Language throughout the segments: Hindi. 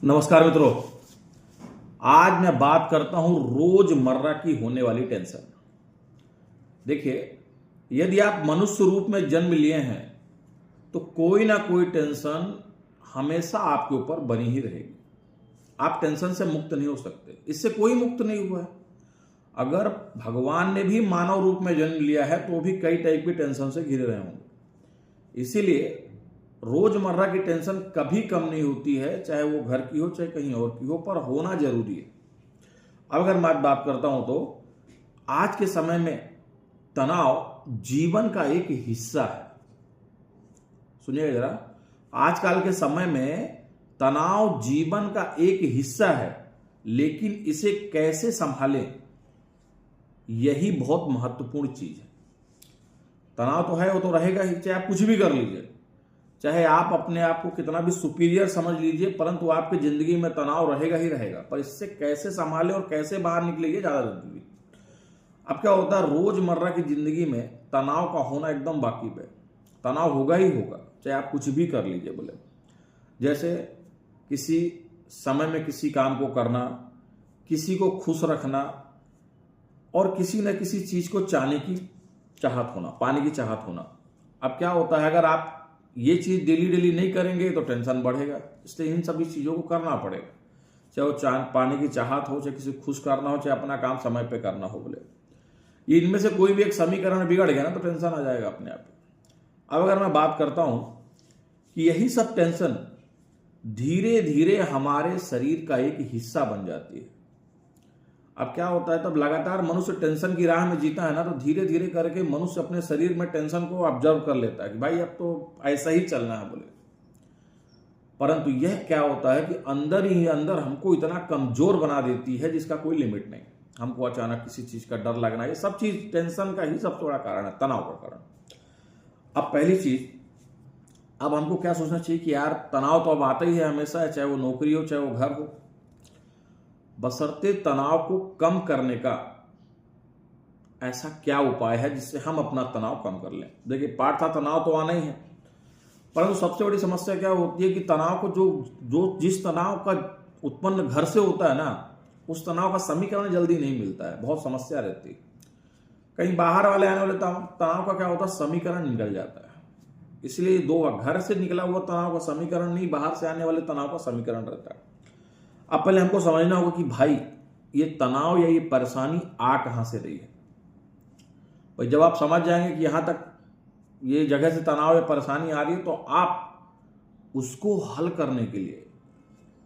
नमस्कार मित्रों। आज मैं बात करता हूं रोजमर्रा की होने वाली टेंशन। देखिए, यदि आप मनुष्य रूप में जन्म लिए हैं तो कोई ना कोई टेंशन हमेशा आपके ऊपर बनी ही रहेगी। आप टेंशन से मुक्त नहीं हो सकते, इससे कोई मुक्त नहीं हुआ है। अगर भगवान ने भी मानव रूप में जन्म लिया है तो भी कई टाइप की टेंशन से घिरे रहे होंगे। इसीलिए रोजमर्रा की टेंशन कभी कम नहीं होती है, चाहे वो घर की हो चाहे कहीं और की हो, पर होना जरूरी है। अब अगर मैं बात करता हूं तो आज के समय में तनाव जीवन का एक हिस्सा है। सुनिएगा जरा, आजकल के समय में तनाव जीवन का एक हिस्सा है, लेकिन इसे कैसे संभालें यही बहुत महत्वपूर्ण चीज है। तनाव तो है, वो तो रहेगा ही, चाहे आप कुछ भी कर लीजिए, चाहे आप अपने आप को कितना भी सुपीरियर समझ लीजिए, परंतु आपकी जिंदगी में तनाव रहेगा ही रहेगा। पर इससे कैसे संभालें और कैसे बाहर निकले ये ज्यादा जरूरी। अब क्या होता है, रोजमर्रा की जिंदगी में तनाव का होना एकदम वाकिफ है। तनाव होगा ही होगा, चाहे आप कुछ भी कर लीजिए। बोले जैसे किसी समय में किसी काम को करना, किसी को खुश रखना और किसी न किसी चीज को चाहने की चाहत होना, पाने की चाहत होना। अब क्या होता है, अगर आप ये चीज डेली डेली नहीं करेंगे तो टेंशन बढ़ेगा। इसलिए इन सभी चीजों को करना पड़ेगा, चाहे वो पाने की चाहत हो, चाहे किसी को खुश करना हो, चाहे अपना काम समय पे करना हो। बोले इनमें से कोई भी एक समीकरण बिगड़ गया ना तो टेंशन आ जाएगा अपने आप। अब अगर मैं बात करता हूं कि यही सब टेंशन धीरे धीरे हमारे शरीर का एक हिस्सा बन जाती है। अब क्या होता है, तब लगातार मनुष्य टेंशन की राह में जीता है ना, तो धीरे धीरे करके मनुष्य अपने शरीर में टेंशन को ऑब्जर्व कर लेता है कि भाई अब तो ऐसा ही चलना है। बोले परंतु यह क्या होता है कि अंदर ही अंदर हमको इतना कमजोर बना देती है जिसका कोई लिमिट नहीं। हमको अचानक किसी चीज का डर लगना, ये सब चीज टेंशन का ही सबसे बड़ा कारण है, तनाव का कारण। अब पहली चीज, अब हमको क्या सोचना चाहिए कि यार तनाव तो अब आता ही है हमेशा, चाहे वो नौकरी हो चाहे वो घर हो। बशर्ते तनाव को कम करने का ऐसा क्या उपाय है जिससे हम अपना तनाव कम कर लें। देखिए, पाठ था तनाव तो आना ही है, परंतु सबसे बड़ी समस्या क्या होती है कि तनाव को जो जिस तनाव का उत्पन्न घर से होता है ना, उस तनाव का समीकरण जल्दी नहीं मिलता है, बहुत समस्या रहती है। कहीं बाहर वाले आने वाले तनाव का क्या होता है, समीकरण निकल जाता है। इसलिए दो घर से निकला हुआ तनाव का समीकरण नहीं, बाहर से आने वाले तनाव का समीकरण रहता है। अब पहले हमको समझना होगा कि भाई ये तनाव या ये परेशानी आ कहां से रही है। भाई जब आप समझ जाएंगे कि यहां तक ये जगह से तनाव या परेशानी आ रही है, तो आप उसको हल करने के लिए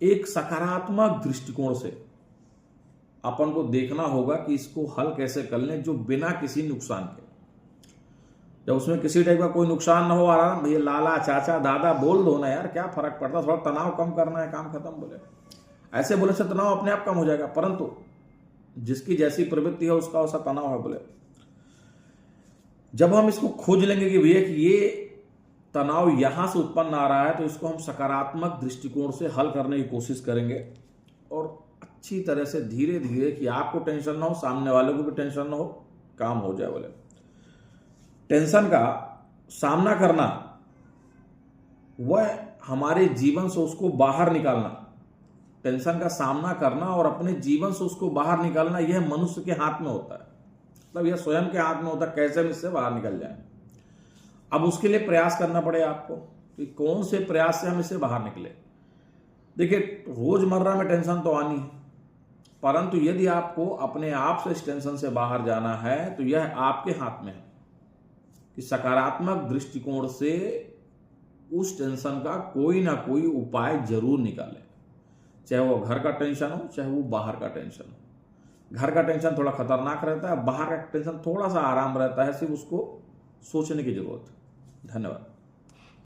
एक सकारात्मक दृष्टिकोण से अपन को देखना होगा कि इसको हल कैसे कर लें, जो बिना किसी नुकसान के। जब उसमें किसी टाइप का कोई नुकसान ना हो, आराम भैया लाला चाचा दादा बोल दो ना यार, क्या फर्क पड़ता, थोड़ा तनाव कम करना है, काम खत्म। बोले ऐसे बोले से तनाव अपने आप कम हो जाएगा, परंतु जिसकी जैसी प्रवृत्ति है उसका वैसा तनाव है। बोले जब हम इसको खोज लेंगे कि भैया कि ये तनाव यहां से उत्पन्न आ रहा है, तो इसको हम सकारात्मक दृष्टिकोण से हल करने की कोशिश करेंगे और अच्छी तरह से धीरे धीरे, कि आपको टेंशन ना हो, सामने वाले को भी टेंशन ना हो, काम हो जाए। बोले टेंशन का सामना करना, वह हमारे जीवन से उसको बाहर निकालना, टेंशन का सामना करना और अपने जीवन से उसको बाहर निकालना, यह मनुष्य के हाथ में होता है। मतलब यह स्वयं के हाथ में होता है, कैसे हम इससे बाहर निकल जाएं। अब उसके लिए प्रयास करना पड़ेगा आपको कि कौन से प्रयास से हम इससे बाहर निकले। देखिए, रोजमर्रा में टेंशन तो आनी है, परंतु यदि आपको अपने आप से इस टेंशन से बाहर जाना है तो यह आपके हाथ में है कि सकारात्मक दृष्टिकोण से उस टेंशन का कोई ना कोई उपाय जरूर निकालें। चाहे वो घर का टेंशन हो, चाहे वो बाहर का टेंशन हो। घर का टेंशन थोड़ा खतरनाक रहता है, बाहर का टेंशन थोड़ा सा आराम रहता है, सिर्फ उसको सोचने की जरूरत है। धन्यवाद।